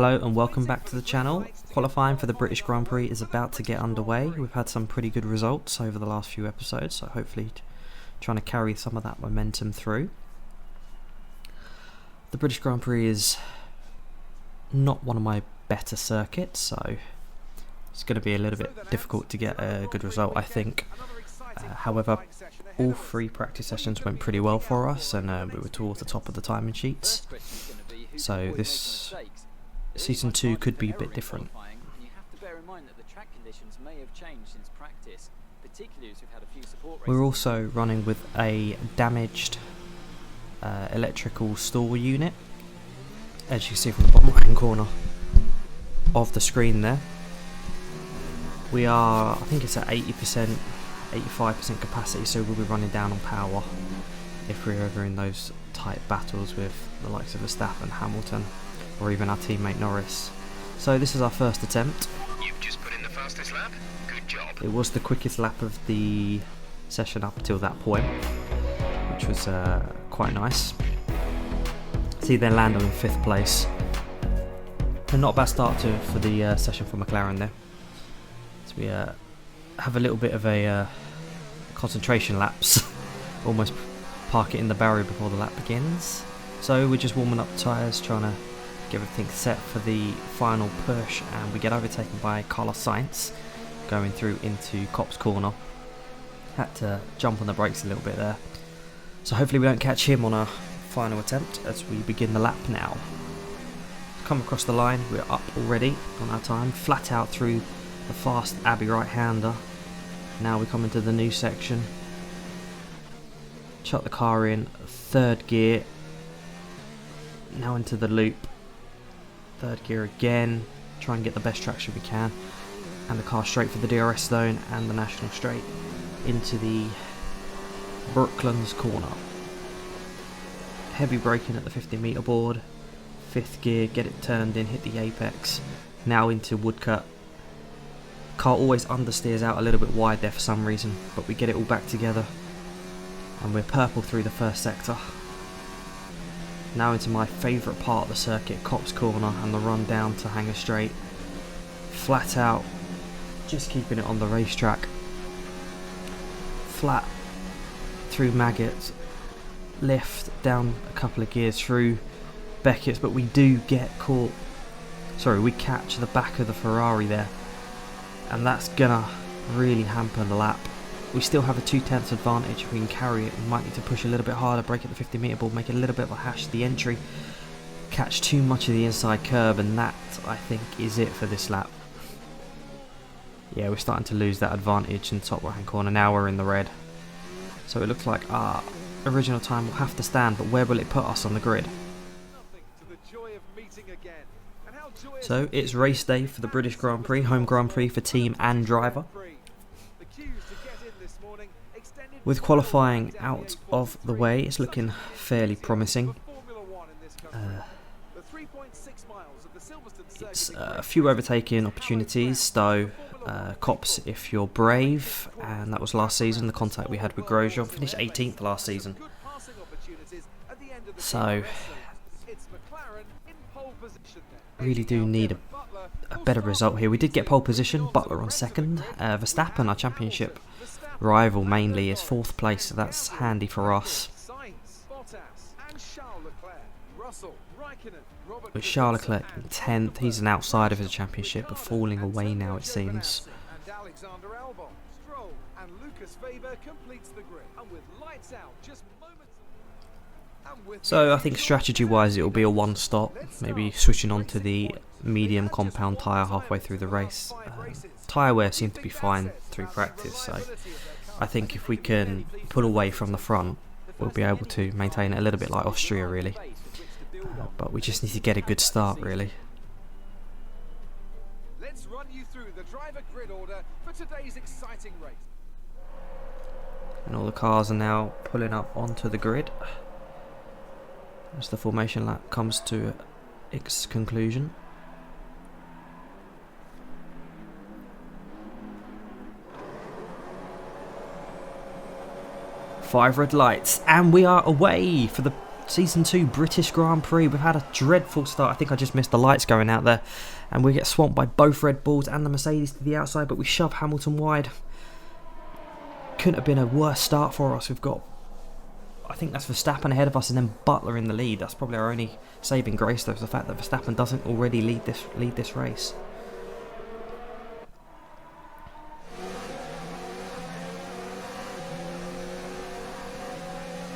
Hello and welcome back to the channel. Qualifying for the British Grand Prix is about to get underway. We've had some pretty good results over the last few episodes, so hopefully trying to carry some of that momentum through. The British Grand Prix is not one of my better circuits, so it's going to be a little bit difficult to get a good result, I think. However, all three practice sessions went pretty well for us, and we were towards the top of the timing sheets. So this Season 2 could be a bit different. We're also running with a damaged electrical stall unit, as you can see from the bottom right hand corner of the screen there. We are, I think it's at 80%, 85% capacity, so we'll be running down on power if we're ever in those tight battles with the likes of Verstappen, Hamilton, or even our teammate Norris. So this is our first attempt. You've just put in the fastest lap. Good job. It was the quickest lap of the session up until that point, which was quite nice. See, then Lando in 5th place. And not a bad start for the session for McLaren there. So we have a little bit of a concentration lapse, almost park it in the barrier before the lap begins. So we're just warming up the tyres, trying to get everything set for the final push, and we get overtaken by Carlos Sainz going through into Copse Corner. Had to jump on the brakes a little bit there, so hopefully we don't catch him on our final attempt as we begin the lap now. Come across the line, we're up already on our time, flat out through the fast Abbey right-hander. Now we come into the new section, chuck the car in 3rd gear, now into the loop, 3rd gear again, try and get the best traction we can, and the car straight for the DRS zone and the National Straight into the Brooklands corner. Heavy braking at the 50-metre board, 5th gear, get it turned in, hit the apex, now into Woodcut. Car always understeers out a little bit wide there for some reason, but we get it all back together and we're purple through the first sector. Now into my favourite part of the circuit, Copse Corner, and the run down to Hangar Straight. Flat out, just keeping it on the racetrack. Flat through Maggots, lift down a couple of gears through Beckett's, but we do get caught. Sorry, we catch the back of the Ferrari there, and that's gonna really hamper the lap. We still have a 2/10 advantage. If we can carry it, we might need to push a little bit harder, brake at the 50-metre board, make it a little bit of a hash to the entry, catch too much of the inside curb, and that, I think, is it for this lap. Yeah, we're starting to lose that advantage in the top right-hand corner. Now we're in the red. So it looks like our original time will have to stand, but where will it put us on the grid? So it's race day for the British Grand Prix, home Grand Prix for team and driver. With qualifying out of the way, it's looking fairly promising. It's a few overtaking opportunities, though. Copse if you're brave, and that was last season, the contact we had with Grosjean. Finished 18th last season. So, really do need a better result here. We did get pole position, Butler on 2nd. Verstappen, our championship rival mainly, is 4th place, so that's handy for us. With Charles Leclerc in 10th, he's an outsider of the championship, but falling away now it seems. So I think strategy wise it will be a one stop, maybe switching on to the medium compound tyre halfway through the race. Tyre wear seemed to be fine through practice, so I think if we can pull away from the front, we'll be able to maintain it a little bit like Austria really. But we just need to get a good start really. Let's run you through the driver grid order for today's exciting race. And all the cars are now pulling up onto the grid as the formation lap comes to its conclusion. Five red lights, and we are away for the Season 2 British Grand Prix. We've had a dreadful start. I think I just missed the lights going out there. And we get swamped by both Red Bulls and the Mercedes to the outside, but we shove Hamilton wide. Couldn't have been a worse start for us. We've got, I think that's Verstappen ahead of us and then Butler in the lead. That's probably our only saving grace, though, is the fact that Verstappen doesn't already lead this race.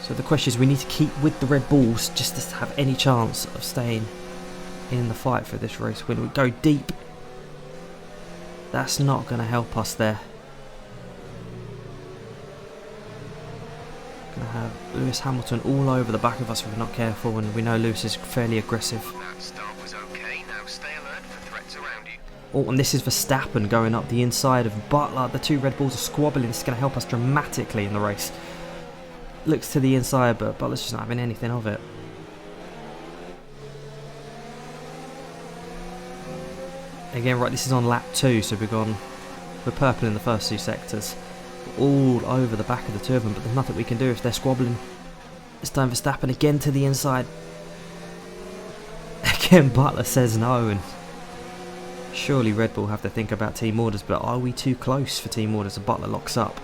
So the question is, we need to keep with the Red Bulls just to have any chance of staying in the fight for this race. When we go deep, that's not going to help us there. Going to have Lewis Hamilton all over the back of us if we're not careful, and we know Lewis is fairly aggressive. That start was okay. Now stay alert for threats around you. Oh, and this is Verstappen going up the inside of Butler. The two Red Bulls are squabbling. This is going to help us dramatically in the race. Looks to the inside, but Butler's just not having anything of it. Again, right, this is on lap 2, so we're purple in the first 2 sectors. All over the back of the two of them, but there's nothing we can do if they're squabbling. This time Verstappen again to the inside. Again, Butler says no, and surely Red Bull have to think about team orders, but are we too close for team orders if Butler locks up?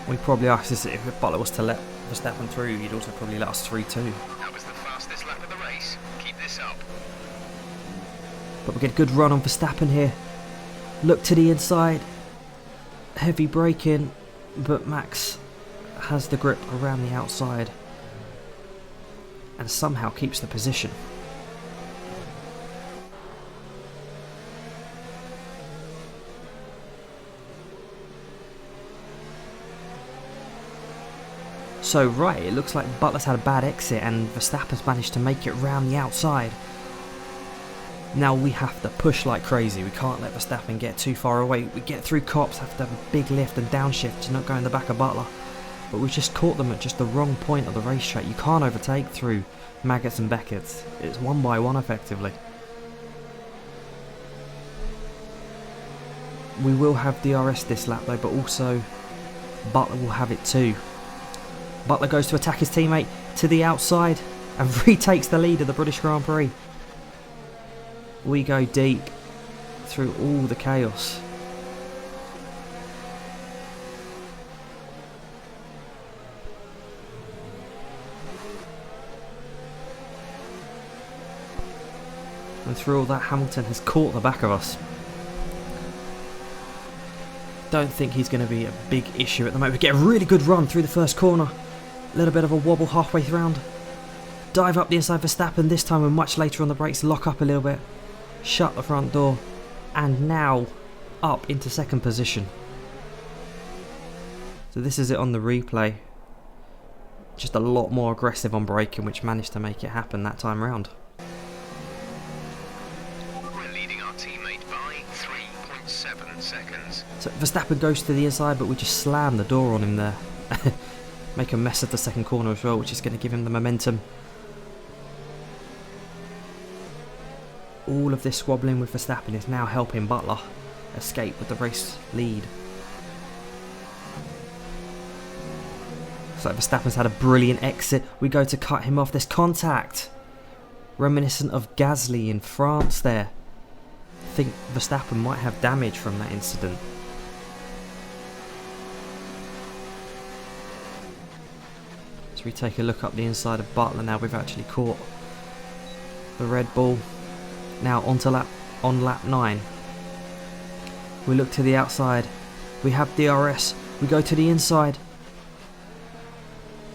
We probably are, because if Butler was to let Verstappen through, he'd also probably let us through too. That was the fastest lap of the race. Keep this up. But we get a good run on Verstappen here. Look to the inside. Heavy braking, but Max has the grip around the outside and somehow keeps the position. So right, it looks like Butler's had a bad exit and Verstappen's managed to make it round the outside. Now we have to push like crazy. We can't let Verstappen get too far away. We get through cops, have to have a big lift and downshift to not go in the back of Butler. But we've just caught them at just the wrong point of the racetrack. You can't overtake through Maggots and Beckett's. It's one by one effectively. We will have DRS this lap though, but also Butler will have it too. Butler goes to attack his teammate to the outside and retakes the lead of the British Grand Prix. We go deep through all the chaos. And through all that, Hamilton has caught the back of us. Don't think he's going to be a big issue at the moment. We get a really good run through the first corner. A little bit of a wobble halfway round. Dive up the inside Verstappen. This time we're much later on the brakes. Lock up a little bit. Shut the front door. And now up into second position. So this is it on the replay. Just a lot more aggressive on braking, which managed to make it happen that time round. We're leading our teammate by 3.7 seconds. So Verstappen goes to the inside, but we just slam the door on him there. Make a mess of the second corner as well, which is going to give him the momentum. All of this squabbling with Verstappen is now helping Butler escape with the race lead. So Verstappen's had a brilliant exit. We go to cut him off. There's contact. Reminiscent of Gasly in France there. I think Verstappen might have damage from that incident. So we take a look up the inside of Butler now. We've actually caught the Red Bull. Now on lap 9. We look to the outside. We have DRS. We go to the inside.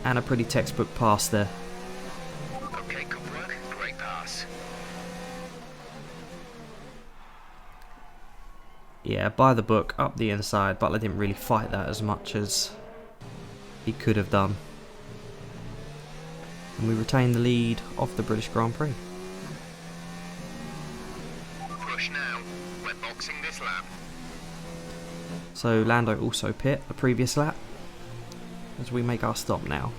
And a pretty textbook pass there. Okay, good work. Great pass. Yeah, by the book, up the inside. Butler didn't really fight that as much as he could have done. And we retain the lead of the British Grand Prix. Push now. We're boxing this lap. So Lando also pit the previous lap as we make our stop now.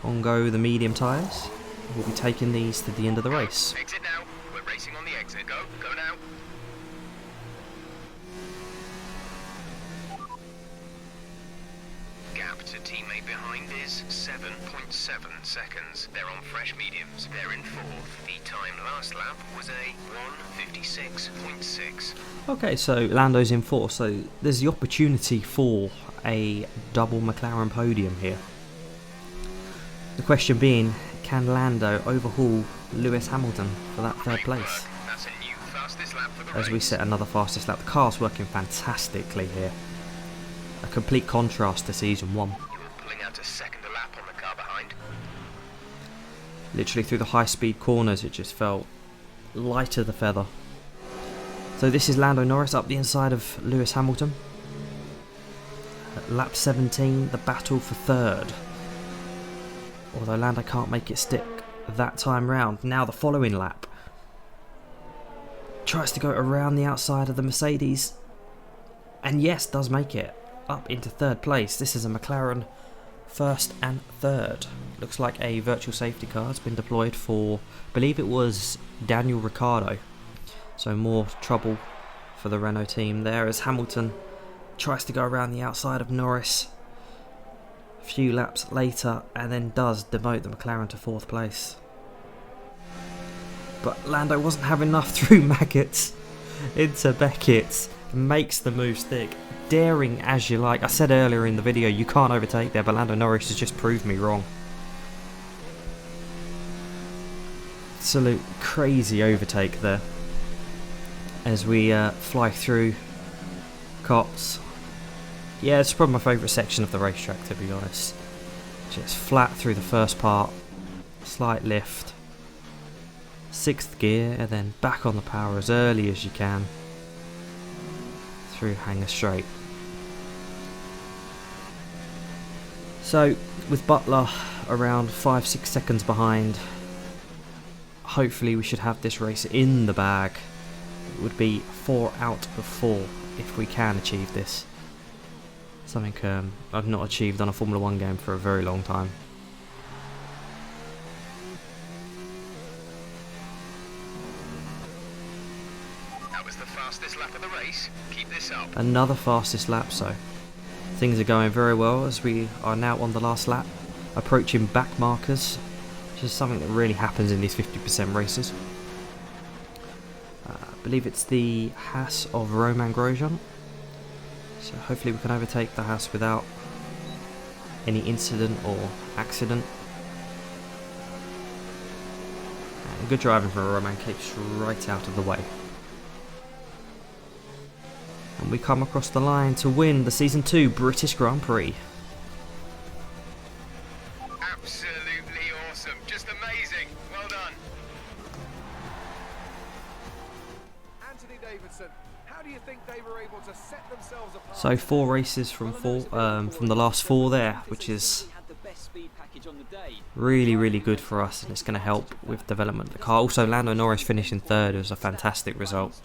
On go the medium tyres. We'll be taking these to the end of the race. Exit now. We're racing on the exit. Go now. to teammate behind is 7.7 seconds. They're on fresh mediums. They're in 4th. The time last lap was a 1:56.6. Okay, so Lando's in 4th, so there's the opportunity for a double McLaren podium here. The question being, can Lando overhaul Lewis Hamilton for that third place? That's a new fastest lap for the As we race. set another fastest lap. The car's working fantastically here. A complete contrast to season 1. You were pulling out a second a lap on the car behind. Literally through the high speed corners it just felt light as a feather. So this is Lando Norris up the inside of Lewis Hamilton. At lap 17, the battle for third. Although Lando can't make it stick that time round. Now the following lap. Tries to go around the outside of the Mercedes. And yes, does make it up into third place. This is a McLaren first and third. Looks like a virtual safety car has been deployed for, I believe it was Daniel Ricciardo. So more trouble for the Renault team there as Hamilton tries to go around the outside of Norris a few laps later and then does demote the McLaren to 4th place. But Lando wasn't having enough through Maggots into Beckett. Makes the move stick. Daring as you like. I said earlier in the video you can't overtake there, but Lando Norris has just proved me wrong. Absolute crazy overtake there as we fly through Cops. Yeah, it's probably my favourite section of the racetrack, to be honest. Just flat through the first part, slight lift, 6th gear, and then back on the power as early as you can through Hangar Straight. So with Butler around 5-6 seconds behind, hopefully we should have this race in the bag. It would be 4 out of 4 if we can achieve this. Something I've not achieved on a Formula 1 game for a very long time. That was the fastest lap of the race. Keep this up. Another fastest lap, so things are going very well as we are now on the last lap, approaching back markers, which is something that really happens in these 50% races. I believe it's the Haas of Romain Grosjean. So hopefully we can overtake the Haas without any incident or accident. And good driving from Romain, keeps right out of the way. And we come across the line to win the Season 2 British Grand Prix. Absolutely awesome. Just amazing. Well done. Anthony Davidson, how do you think they were able to set themselves apart? So 4 races from the last 4 there, which is really good for us, and it's going to help with development of the car. Also, Lando Norris finishing 3rd was a fantastic result,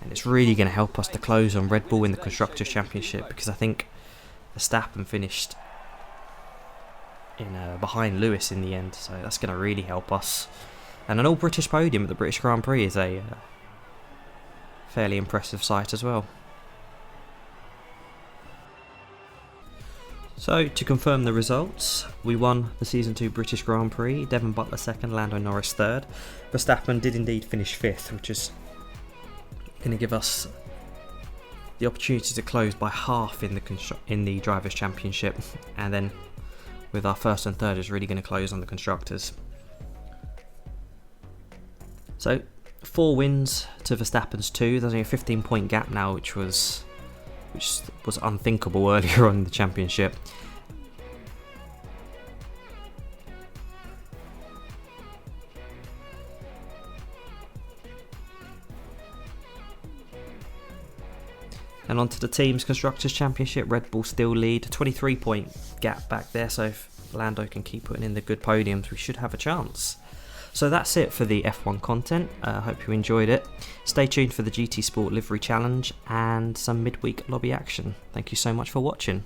and it's really going to help us to close on Red Bull in the Constructors' Championship, because I think Verstappen finished in behind Lewis in the end, so that's going to really help us. And an all-British podium at the British Grand Prix is a fairly impressive sight as well. So to confirm the results, we won the Season 2 British Grand Prix, Devon Butler 2nd, Lando Norris 3rd. Verstappen did indeed finish 5th, which is going to give us the opportunity to close by half in the Drivers' Championship, and then with our 1st and 3rd is really going to close on the Constructors. So 4 wins to Verstappen's 2. There's only a 15-point gap now, which was unthinkable earlier on in the championship. And on to the team's Constructors' Championship. Red Bull still lead, 23-point gap back there, so if Lando can keep putting in the good podiums, we should have a chance. So that's it for the F1 content. I hope you enjoyed it. Stay tuned for the GT Sport Livery Challenge and some midweek lobby action. Thank you so much for watching.